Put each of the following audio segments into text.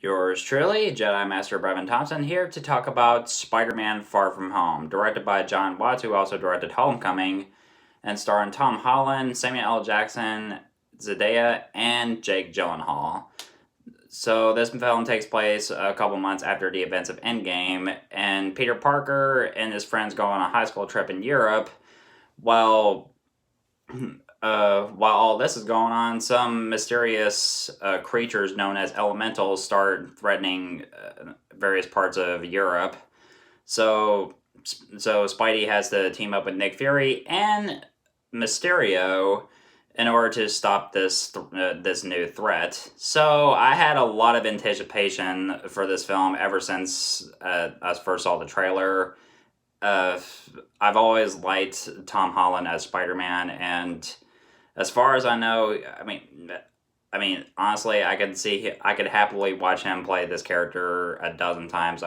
Yours truly, Jedi Master Brevin Thompson, here to talk about Spider Man Far From Home, directed by John Watts, who also directed Homecoming, and starring Tom Holland, Samuel L. Jackson, Zendaya, and Jake Gyllenhaal. So, this film takes place a couple months after the events of Endgame, and Peter Parker and his friends go on a high school trip in Europe. While while all this is going on, some mysterious creatures known as elementals start threatening various parts of Europe. So, so Spidey has to team up with Nick Fury and Mysterio in order to stop this new threat. So I had a lot of anticipation for this film ever since I first saw the trailer. Uh, I've always liked Tom Holland as Spider Man, and as far as I know, honestly, I could happily watch him play this character a dozen times.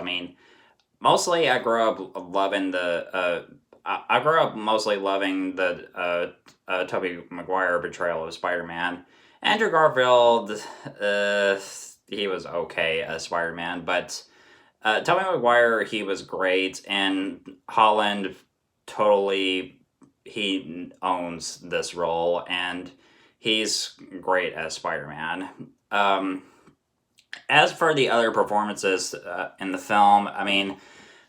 Mostly I grew up loving I grew up mostly loving the Tobey Maguire portrayal of Spider Man. Andrew Garfield, uh, he was okay as Spider Man, but Tobey Maguire, he was great, and Holland totally he owns this role, and he's great as Spider Man. As for the other performances in the film,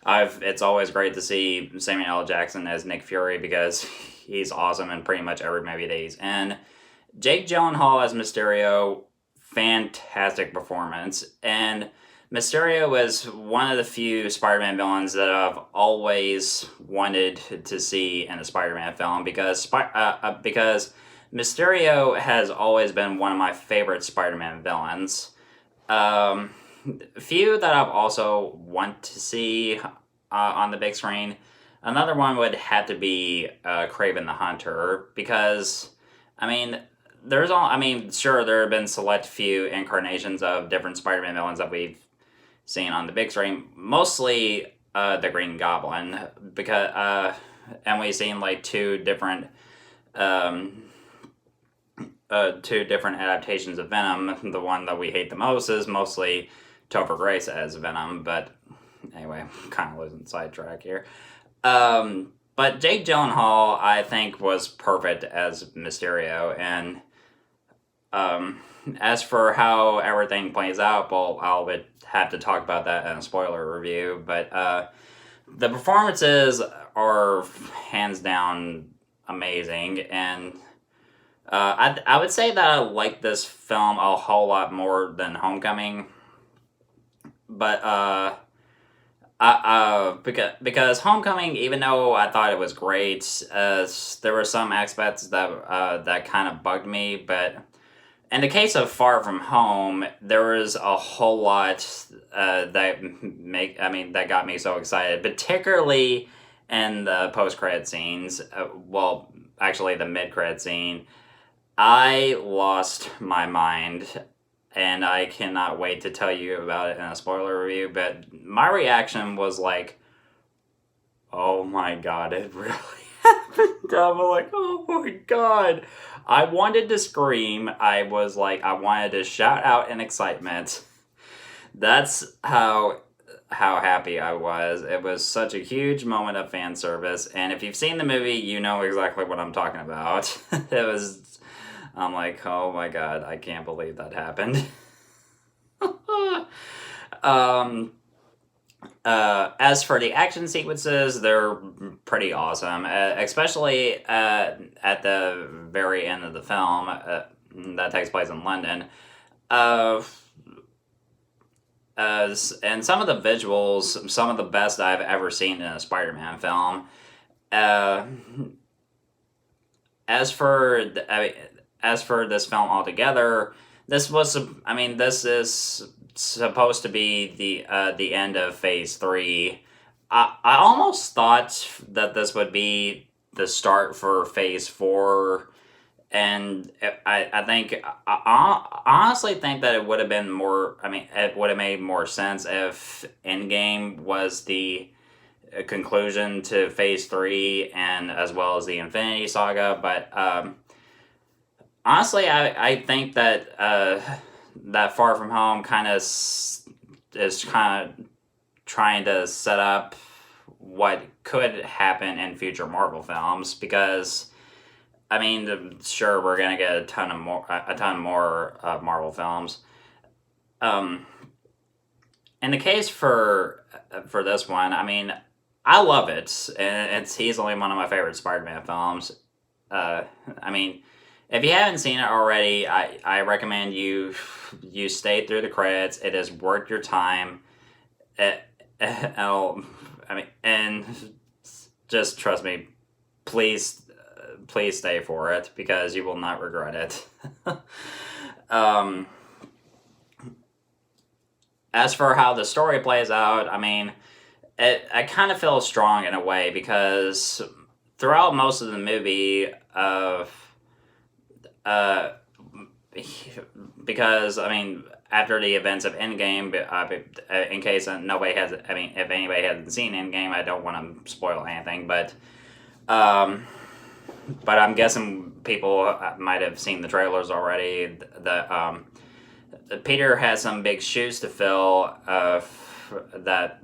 I've it's always great to see Samuel L. Jackson as Nick Fury because he's awesome in pretty much every movie that he's in. Jake Gyllenhaal as Mysterio, fantastic performance, and Mysterio was one of the few Spider-Man villains that I've always wanted to see in a Spider-Man film because Mysterio has always been one of my favorite Spider-Man villains. Um, Few that I've also want to see on the big screen. Another one would have to be Craven the Hunter because, I mean, sure, there have been select few incarnations of different Spider-Man villains that we've seen on the big screen. Mostly the Green Goblin and we've seen like um, two different adaptations of Venom. The one that we hate the most is mostly Topher Grace as Venom, but anyway, kind of losing sidetrack here. But Jake Gyllenhaal, I think, was perfect as Mysterio, and as for how everything plays out, well, I'll have to talk about that in a spoiler review. But the performances are hands down amazing, and I would say that I like this film a whole lot more than Homecoming, but because Homecoming, even though I thought it was great, there were some aspects that kind of bugged me. But in the case of Far From Home, there was a whole lot that got me so excited, particularly in the post credit scenes. Well, actually, the mid credit scene. I lost my mind, and I cannot wait to tell you about it in a spoiler review. But my reaction was like, "Oh my god, it really happened!" I'm like, "Oh my god!" I wanted to scream. I wanted to shout out in excitement. That's how happy I was. It was such a huge moment of fan service, and if you've seen the movie, you know exactly what I'm talking about. it was I'm like, oh my god, I can't believe that happened. um, as for the action sequences, they're pretty awesome, especially at the very end of the film that takes place in London. Uh, and some of the visuals, some of the best I've ever seen in a Spider-Man film. Uh, as for as for this film altogether, this is supposed to be the end of Phase 3. I almost thought that this would be the start for Phase 4, and I think I honestly think that it would have been more. It would have made more sense if Endgame was the conclusion to Phase 3, and as well as the Infinity Saga. But honestly, I think that that Far From Home kind of is kind of trying to set up what could happen in future Marvel films, because I mean, sure, we're gonna get a ton more Marvel films. Um, in the case for this one, I mean, I love it, and it's easily one of my favorite Spider-Man films. Uh, I mean, if you haven't seen it already, I recommend you stay through the credits. It is worth your time. It, it'll, I mean, and just trust me, please, please stay for it because you will not regret it. um, as for how the story plays out, I mean, I kind of feel strong in a way because throughout most of the movie, uh, because I mean, after the events of Endgame, in case nobody has, I mean, if anybody hasn't seen Endgame, I don't want to spoil anything, um, but I'm guessing people might have seen the trailers already. Peter has some big shoes to fill, that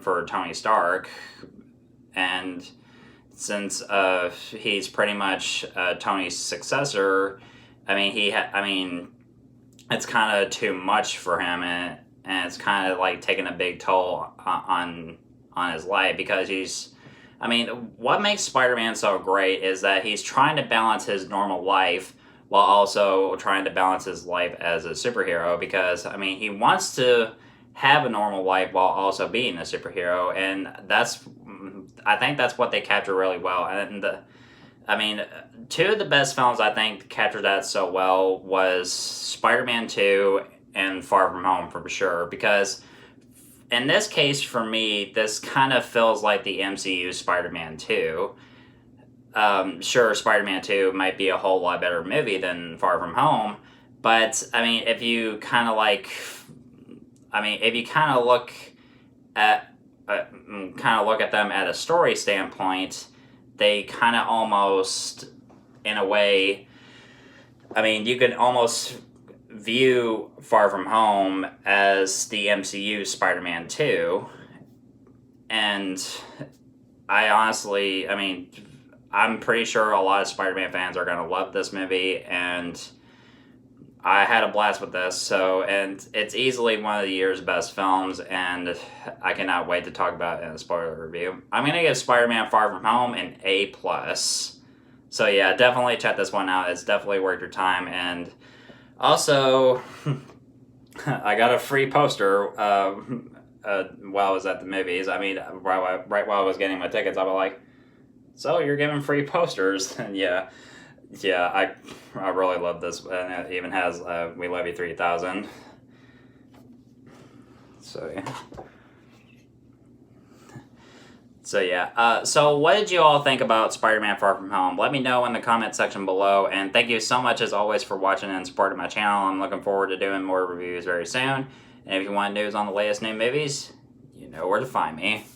for Tony Stark, and since he's pretty much Tony's successor, I mean I mean it's kind of too much for him, and it's kind of like taking a big toll on his life because he's. I mean, what makes Spider-Man so great is that he's trying to balance his normal life while also trying to balance his life as a superhero, because I mean he wants to have a normal life while also being a superhero, and I think that's what they capture really well. And I mean, two of the best films I think captured that so well was Spider-Man 2 and Far From Home for sure, because in this case for me, this kind of feels like the MCU Spider-Man 2. Sure, Spider-Man 2 might be a whole lot better movie than Far From Home, but I mean, if you kind of look at them at a story standpoint, they kind of almost, in a way, I mean, you can almost view Far From Home as the MCU Spider-Man 2, and I honestly, I mean, I'm pretty sure a lot of Spider-Man fans are going to love this movie, and I had a blast with this. And it's easily one of the year's best films, and I cannot wait to talk about it in a spoiler review. I'm going to give Spider-Man Far From Home an A+. So yeah, definitely check this one out. It's definitely worth your time. And also, I got a free poster while I was at the movies. I mean, right while I was getting my tickets, I was like, so you're giving free posters? And yeah, I really love this, and it even has "We Love You 3000." So yeah. So what did you all think about Spider-Man Far From Home? Let me know in the comment section below, and thank you so much as always for watching and supporting my channel. I'm looking forward to doing more reviews very soon. And if you want news on the latest new movies, you know where to find me.